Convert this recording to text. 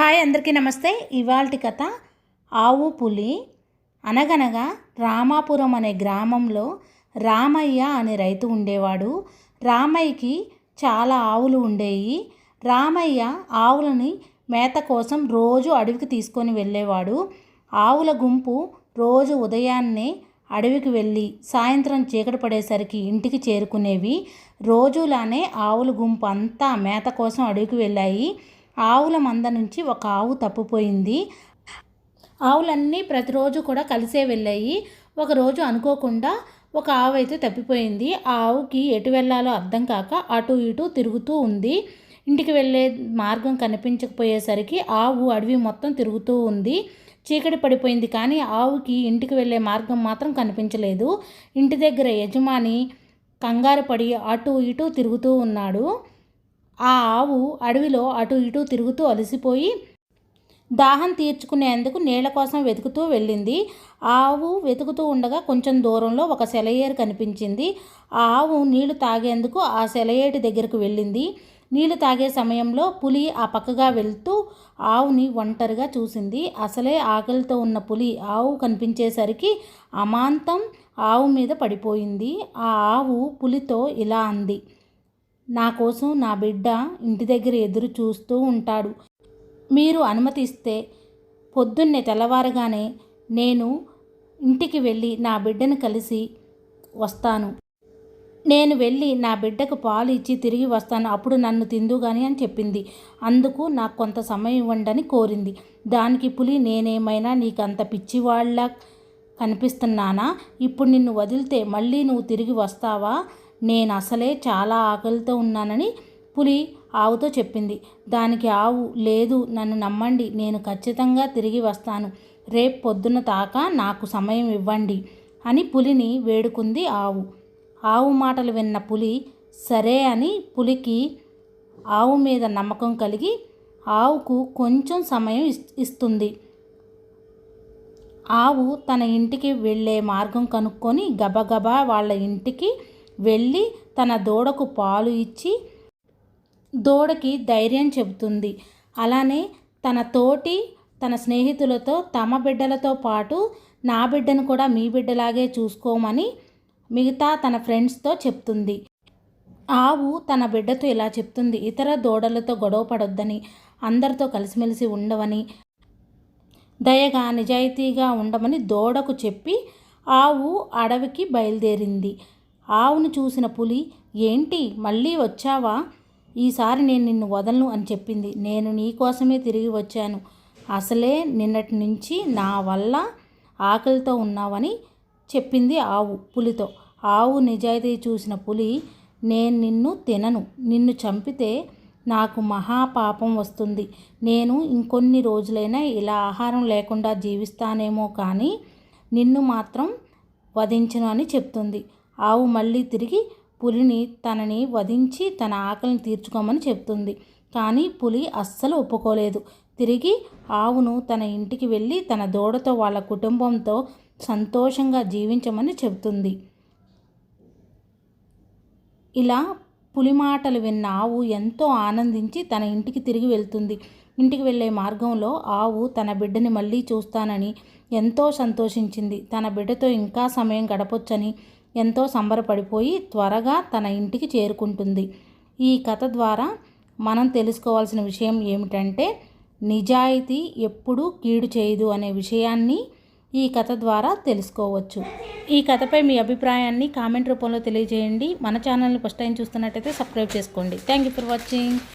Hi అందరికీ నమస్తే. ఇవాల్టి కథ ఆవు పులి. అనగనగా రామాపురం అనే గ్రామంలో రామయ్య అనే రైతు ఉండేవాడు. రామయ్యకి చాలా ఆవులు ఉండేవి. రామయ్య ఆవులని మేత కోసం రోజు అడవికి తీసుకొని వెళ్ళేవాడు. ఆవుల గుంపు రోజు ఉదయాన్నే అడవికి వెళ్ళి సాయంత్రం చీకటి పడేసరికి ఇంటికి చేరుకునేవి. రోజులానే ఆవుల గుంపు అంతా మేత కోసం అడవికి వెళ్ళాయి. ఆవుల మంద నుంచి ఒక ఆవు తప్పిపోయింది. ఆవులన్నీ ప్రతిరోజు కూడా కలిసే వెళ్ళాయి. ఒకరోజు అనుకోకుండా ఒక ఆవు అయితే తప్పిపోయింది. ఆ ఆవుకి ఎటు వెళ్ళాలో అర్థం కాక అటు ఇటు తిరుగుతూ ఉంది. ఇంటికి వెళ్ళే మార్గం కనిపించకపోయేసరికి ఆవు అడవి మొత్తం తిరుగుతూ ఉంది. చీకటి పడిపోయింది కానీ ఆవుకి ఇంటికి వెళ్ళే మార్గం మాత్రం కనిపించలేదు. ఇంటి దగ్గర యజమాని కంగారు పడి అటు ఇటు తిరుగుతూ ఉన్నాడు. ఆ ఆవు అడవిలో అటు ఇటు తిరుగుతూ అలసిపోయి దాహం తీర్చుకునేందుకు నీళ్ల కోసం వెతుకుతూ వెళ్ళింది. ఆవు వెతుకుతూ ఉండగా కొంచెం దూరంలో ఒక సెలయేరు కనిపించింది. ఆ ఆవు నీళ్లు తాగేందుకు ఆ సెలయేటి దగ్గరకు వెళ్ళింది. నీళ్లు తాగే సమయంలో పులి ఆ పక్కగా వెళ్తూ ఆవుని ఒంటరిగా చూసింది. అసలే ఆకలితో ఉన్న పులి ఆవు కనిపించేసరికి అమాంతం ఆవు మీద పడిపోయింది. ఆ ఆవు పులితో ఇలా అంది, నా కోసం నా బిడ్డ ఇంటి దగ్గర ఎదురు చూస్తూ ఉంటాడు. మీరు అనుమతిస్తే పొద్దున్నే తెల్లవారగానే నేను ఇంటికి వెళ్ళి నా బిడ్డను కలిసి వస్తాను. నేను వెళ్ళి నా బిడ్డకు పాలు ఇచ్చి తిరిగి వస్తాను. అప్పుడు నన్ను తిందుగాని అని చెప్పింది. అందుకు నాకు కొంత సమయం ఇవ్వండి కోరింది. దానికి పులి, నేనేమైనా నీకంత పిచ్చివాళ్ళ కనిపిస్తున్నానా? ఇప్పుడు నిన్ను వదిలితే మళ్ళీ నువ్వు తిరిగి వస్తావా? నేను అసలే చాలా ఆకలితో ఉన్నానని పులి ఆవుతో చెప్పింది. దానికి ఆవు, లేదు, నన్ను నమ్మండి, నేను ఖచ్చితంగా తిరిగి వస్తాను. రేపు పొద్దున్న దాకా నాకు సమయం ఇవ్వండి అని పులిని వేడుకుంది ఆవు. ఆవు మాటలు విన్న పులి సరే అని పులికి ఆవు మీద నమ్మకం కలిగి ఆవుకు కొంచెం సమయం ఇస్తుంది. ఆవు తన ఇంటికి వెళ్ళే మార్గం కనుక్కొని గబగబా వాళ్ళ ఇంటికి వెళ్ళి తన దూడకు పాలు ఇచ్చి దూడకి ధైర్యం చెబుతుంది. అలానే తన స్నేహితులతో తమ బిడ్డలతో పాటు నా బిడ్డను కూడా మీ బిడ్డలాగే చూసుకోమని మిగతా తన ఫ్రెండ్స్తో చెప్తుంది. ఆవు తన బిడ్డతో ఇలా చెప్తుంది, ఇతర దూడలతో గొడవ పడొద్దని, అందరితో కలిసిమెలిసి ఉండవని, దయగా నిజాయితీగా ఉండమని దూడకు చెప్పి ఆవు అడవికి బయలుదేరింది. ఆవును చూసిన పులి, ఏంటి మళ్ళీ వచ్చావా? ఈసారి నేను నిన్ను వదలను అని చెప్పింది. నేను నీకోసమే తిరిగి వచ్చాను. అసలే నిన్నటి నుంచి నా వల్ల ఆకలితో ఉన్నావని చెప్పింది ఆవు పులితో. ఆవు నిజాయితీ చూసిన పులి, నేను నిన్ను తినను. నిన్ను చంపితే నాకు మహాపాపం వస్తుంది. నేను ఇంకొన్ని రోజులైనా ఇలా ఆహారం లేకుండా జీవిస్తానేమో కానీ నిన్ను మాత్రం వధించను అని చెప్తుంది. ఆవు మళ్ళీ తిరిగి పులిని తనని వధించి తన ఆకలిని తీర్చుకోమని చెప్తుంది. కానీ పులి అస్సలు ఒప్పుకోలేదు. తిరిగి ఆవును తన ఇంటికి వెళ్ళి తన దూడతో వాళ్ళ కుటుంబంతో సంతోషంగా జీవించమని చెబుతుంది. ఇలా పులి మాటలు విన్న ఆవు ఎంతో ఆనందించి తన ఇంటికి తిరిగి వెళ్తుంది. ఇంటికి వెళ్ళే మార్గంలో ఆవు తన బిడ్డని మళ్ళీ చూస్తానని ఎంతో సంతోషించింది. తన బిడ్డతో ఇంకా సమయం గడపొచ్చని ఎంతో సంబరపడిపోయి త్వరగా తన ఇంటికి చేరుకుంటుంది. ఈ కథ ద్వారా మనం తెలుసుకోవాల్సిన విషయం ఏమిటంటే, నిజాయితీ ఎప్పుడూ కీడు చేయదు అనే విషయాన్ని ఈ కథ ద్వారా తెలుసుకోవచ్చు. ఈ కథపై మీ అభిప్రాయాన్ని కామెంట్ రూపంలో తెలియజేయండి. మన ఛానల్ని ఫస్ట్ టైం చూస్తున్నట్టయితే సబ్స్క్రైబ్ చేసుకోండి. Thank you for watching.